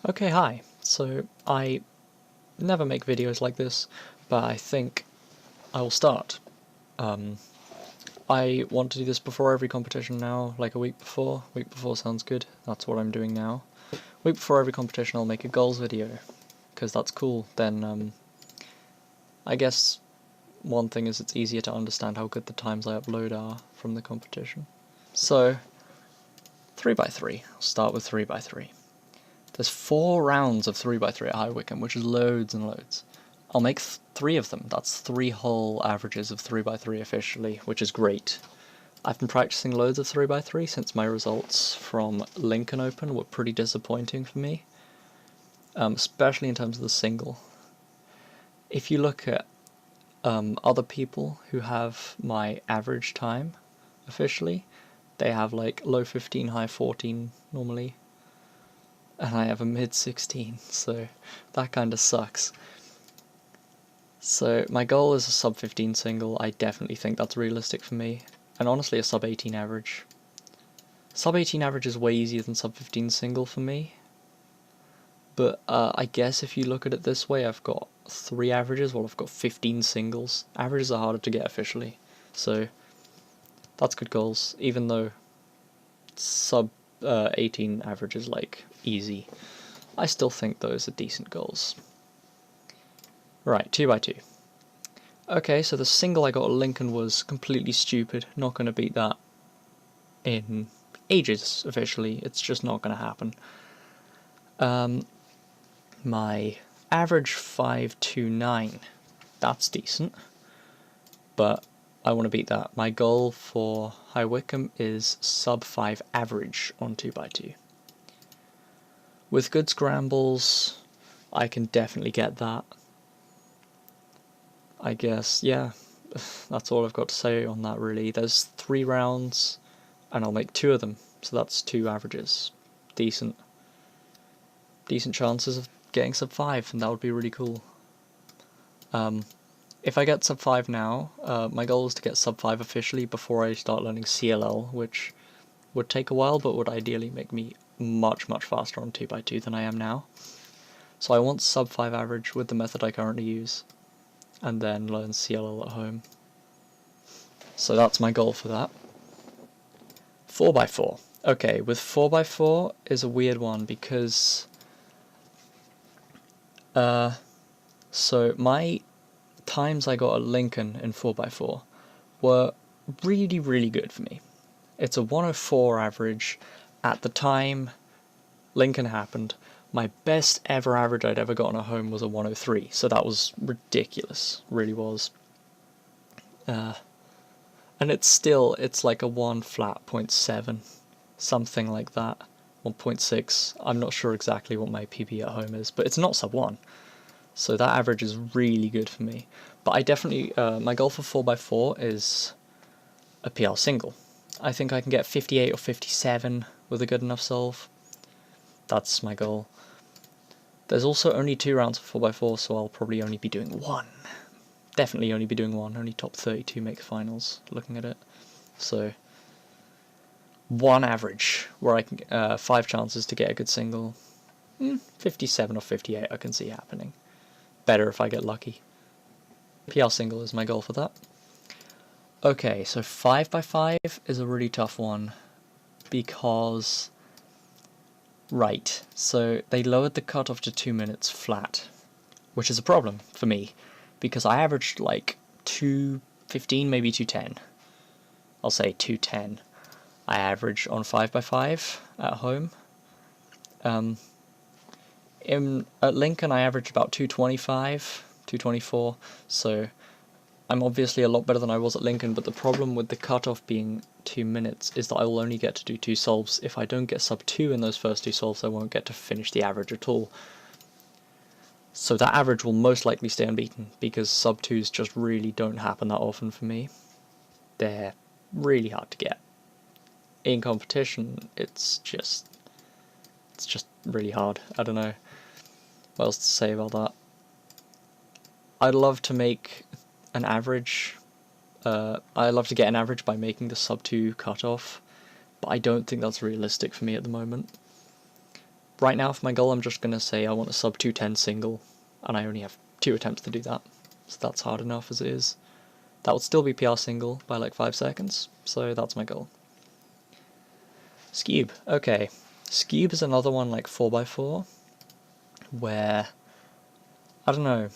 Okay, hi. So, I never make videos like this, but I think I will start. I want to do this before every competition now, like a week before. Week before sounds good, that's what I'm doing now. Week before every competition I'll make a goals video, because that's cool. Then, I guess one thing is it's easier to understand how good the times I upload are from the competition. So, 3x3. I'll start with 3x3. There's 4 rounds of 3x3 at Wycombe, which is loads and loads. I'll make 3 of them. That's 3 whole averages of 3x3 officially, which is great. I've been practicing loads of 3x3 since my results from Lincoln Open were pretty disappointing for me, especially in terms of the single. If you look at other people who have my average time officially, they have like low 15, high 14 normally, and I have a mid 16, so that kind of sucks. So my goal is a sub 15 single. I definitely think that's realistic for me, and honestly a sub 18 average. Sub 18 average is way easier than sub 15 single for me, but I guess if you look at it this way, I've got 3 averages, well I've got 15 singles. Averages are harder to get officially, so that's good goals, even though sub 18 average is like easy. I still think those are decent goals. Right, 2x2. Okay, so the single I got at Lincoln was completely stupid. Not going to beat that in ages, officially. It's just not going to happen. My average 529. That's decent. But I want to beat that. My goal for High Wycombe is sub 5 average on 2x2. With good scrambles, I can definitely get that. I guess, yeah, that's all I've got to say on that really. There's 3 rounds, and I'll make 2 of them, so that's 2 averages. Decent chances of getting sub 5, and that would be really cool. If I get sub 5 now, my goal is to get sub 5 officially before I start learning CLL, which would take a while, but would ideally make me much faster on 2x2 than I am now. So I want sub 5 average with the method I currently use, and then learn CLL at home. So that's my goal for that. 4x4. Okay, with 4x4 is a weird one because so my times I got at Lincoln in 4x4 were really good for me. It's a 104 average. At the time Lincoln happened, my best ever average I'd ever gotten at home was a 103, so that was ridiculous, really was. And it's like a 1 flat 0.7, something like that, 1.6, I'm not sure exactly what my PB at home is, but it's not sub 1, so that average is really good for me. But I definitely, my goal for 4x4 is a PL single. I think I can get 58 or 57 with a good enough solve. That's my goal. There's also only 2 rounds of 4x4, so I'll probably only be doing 1. Definitely only be doing 1, only top 32 make finals, looking at it. So, 1 average, where I can 5 chances to get a good single. 57 or 58 I can see happening. Better if I get lucky. PL single is my goal for that. Okay, so 5x5 is a really tough one, because right, so they lowered the cutoff to 2 minutes flat, which is a problem for me, because I averaged like 2:15, maybe 2:10. I'll say 2:10. I average on 5x5 at home. At Lincoln I averaged about 2:25, 2:24, so I'm obviously a lot better than I was at Lincoln, but the problem with the cutoff being 2 minutes is that I will only get to do 2 solves. If I don't get sub 2 in those first 2 solves, I won't get to finish the average at all. So that average will most likely stay unbeaten, because sub 2s just really don't happen that often for me. They're really hard to get. In competition, it's just really hard. I don't know what else to say about that. I'd love to make an average. I'd love to get an average by making the sub 2 cutoff, but I don't think that's realistic for me at the moment. Right now for my goal I'm just going to say I want a sub 210 single, and I only have 2 attempts to do that, so that's hard enough as it is. That would still be PR single by like 5 seconds, so that's my goal. Skebe, okay. Skebe is another one like 4x4, where, I don't know,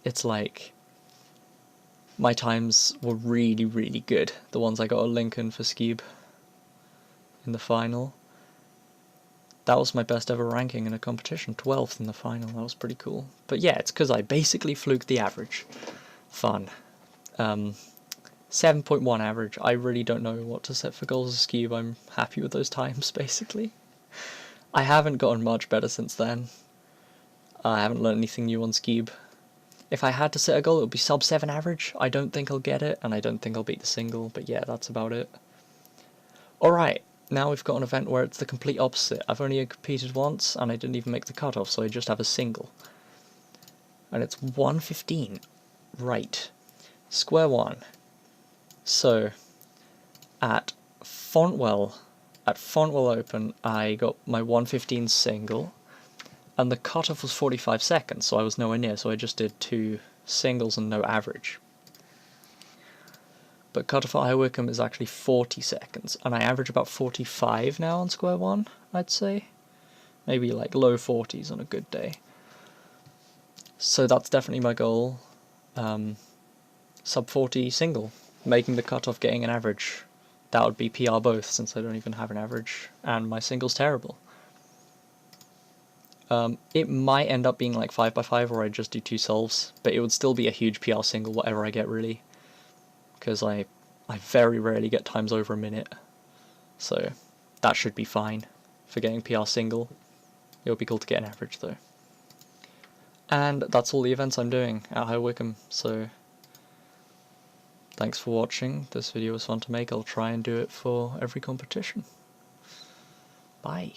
it's like, my times were really, really good, the ones I got at Lincoln for Skebe in the final. That was my best ever ranking in a competition, 12th in the final, that was pretty cool. But yeah, it's because I basically fluked the average. Fun. 7.1 average, I really don't know what to set for goals of Skebe, I'm happy with those times, basically. I haven't gotten much better since then. I haven't learned anything new on Skebe. If I had to set a goal, it would be sub 7 average. I don't think I'll get it, and I don't think I'll beat the single, but yeah, that's about it. Alright, now we've got an event where it's the complete opposite. I've only competed once, and I didn't even make the cutoff, so I just have a single. And it's 1:15. Right. Square one. So, at Fontwell Open, I got my 1:15 single, and the cutoff was 45 seconds, so I was nowhere near, so I just did 2 singles and no average. But cutoff at Wycombe is actually 40 seconds, and I average about 45 now on square one, I'd say. Maybe like low 40s on a good day. So that's definitely my goal. Sub 40 single, making the cutoff, getting an average. That would be PR both, since I don't even have an average, and my single's terrible. It might end up being like 5x5, or I just do 2 solves, but it would still be a huge PR single, whatever I get, really. Because I very rarely get times over a minute, so that should be fine for getting PR single. It would be cool to get an average, though. And that's all the events I'm doing at High Wycombe, so thanks for watching. This video was fun to make. I'll try and do it for every competition. Bye.